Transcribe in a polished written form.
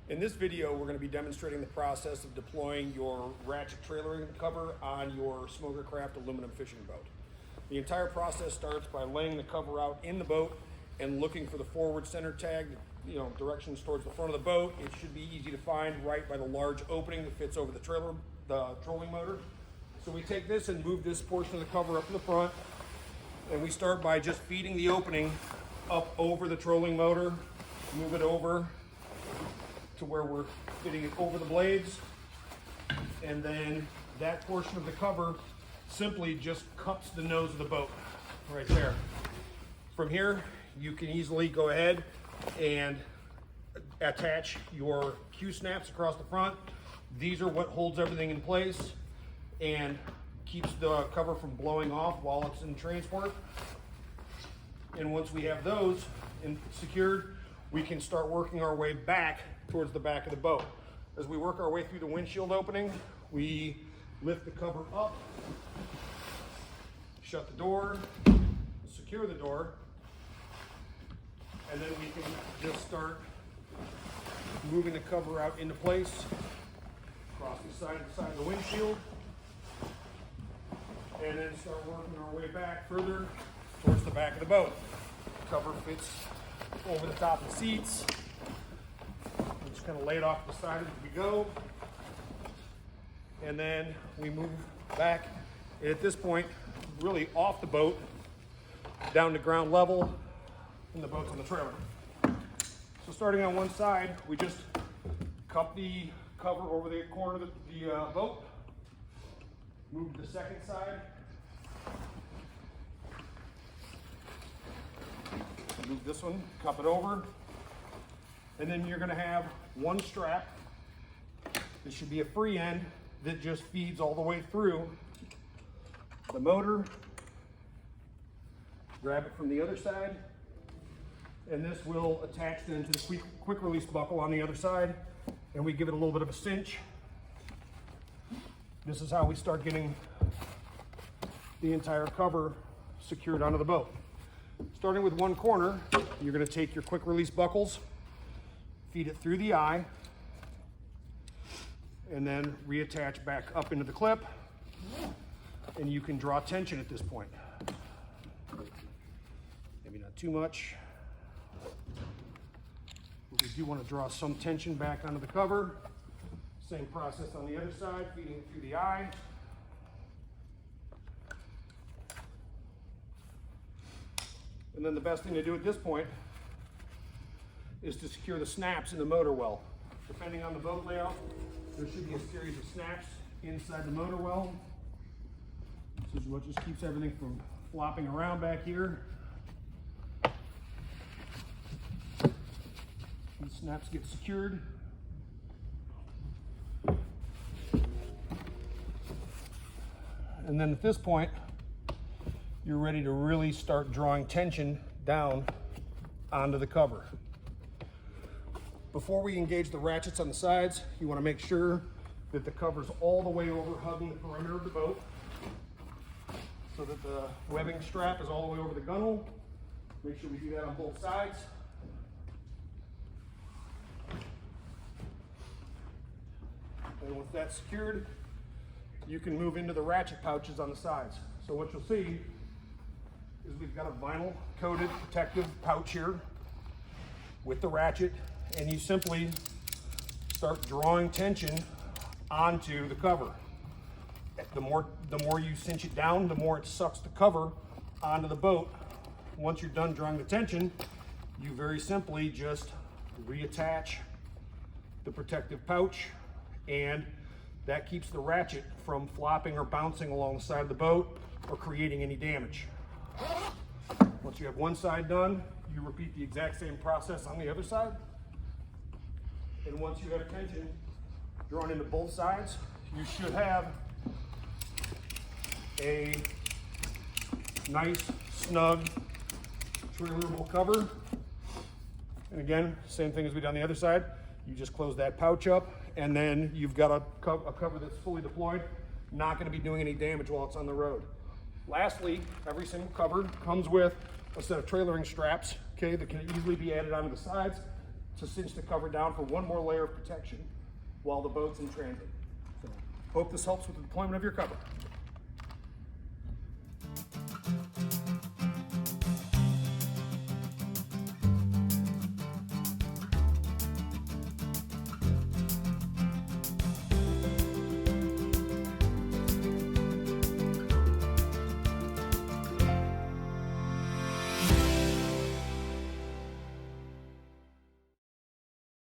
In this video, we're going to be demonstrating the process of deploying your ratchet trailering cover on your smoker craft aluminum fishing boat. The entire process starts by laying the cover out in the boat and looking for the forward center tag, directions towards the front of the boat. It should be easy to find right by the large opening that fits over the trolling motor. So we take this and move this portion of the cover up to the front, and we start by just feeding the opening up over the trolling motor, move it over to where we're fitting it over the blades, and then that portion of the cover simply just cups the nose of the boat right there. From here, you can easily go ahead and attach your Q-snaps across the front. These are what holds everything in place and keeps the cover from blowing off while it's in transport. And once we have those secured, we can start working our way back towards the back of the boat. As we work our way through the windshield opening, we lift the cover up, shut the door, secure the door, and then we can just start moving the cover out into place across the side of the windshield, and then start working our way back further towards the back of the boat. The cover fits over the top of the seats. We just kind of lay it off the side as we go, and then we move back. And at this point, really off the boat, down to ground level, and the boat's on the trailer. So starting on one side, we just cup the cover over the corner of the boat, move to the second side, move this one, cup it over, and then you're going to have one strap. This should be a free end that just feeds all the way through the motor. Grab it from the other side, and this will attach then to the quick release buckle on the other side, and we give it a little bit of a cinch. This is how we start getting the entire cover secured onto the boat. Starting with one corner, you're going to take your quick release buckles, feed it through the eye, and then reattach back up into the clip, and you can draw tension at this point. Maybe not too much, but we do want to draw some tension back onto the cover. Same process on the other side, feeding it through the eye. And then the best thing to do at this point is to secure the snaps in the motor well. Depending on the boat layout, there should be a series of snaps inside the motor well. This is what just keeps everything from flopping around back here. These snaps get secured. And then at this point, you're ready to really start drawing tension down onto the cover. Before we engage the ratchets on the sides, you want to make sure that the cover's all the way over, hugging the perimeter of the boat, so that the webbing strap is all the way over the gunwale. Make sure we do that on both sides. And with that secured, you can move into the ratchet pouches on the sides. So what you'll see is we've got a vinyl coated protective pouch here with the ratchet, and you simply start drawing tension onto the cover. The more you cinch it down, the more it sucks the cover onto the boat. Once you're done drawing the tension, you very simply just reattach the protective pouch, and that keeps the ratchet from flopping or bouncing along the side of the boat or creating any damage. Once you have one side done, you repeat the exact same process on the other side. And once you have tension drawn into both sides, you should have a nice, snug, trailerable cover. And again, same thing as we did on the other side. You just close that pouch up, and then you've got a cover that's fully deployed, not going to be doing any damage while it's on the road. Lastly, every single cover comes with a set of trailering straps, okay, that can easily be added onto the sides. to cinch the cover down for one more layer of protection while the boat's in transit. So, hope this helps with the deployment of your cover.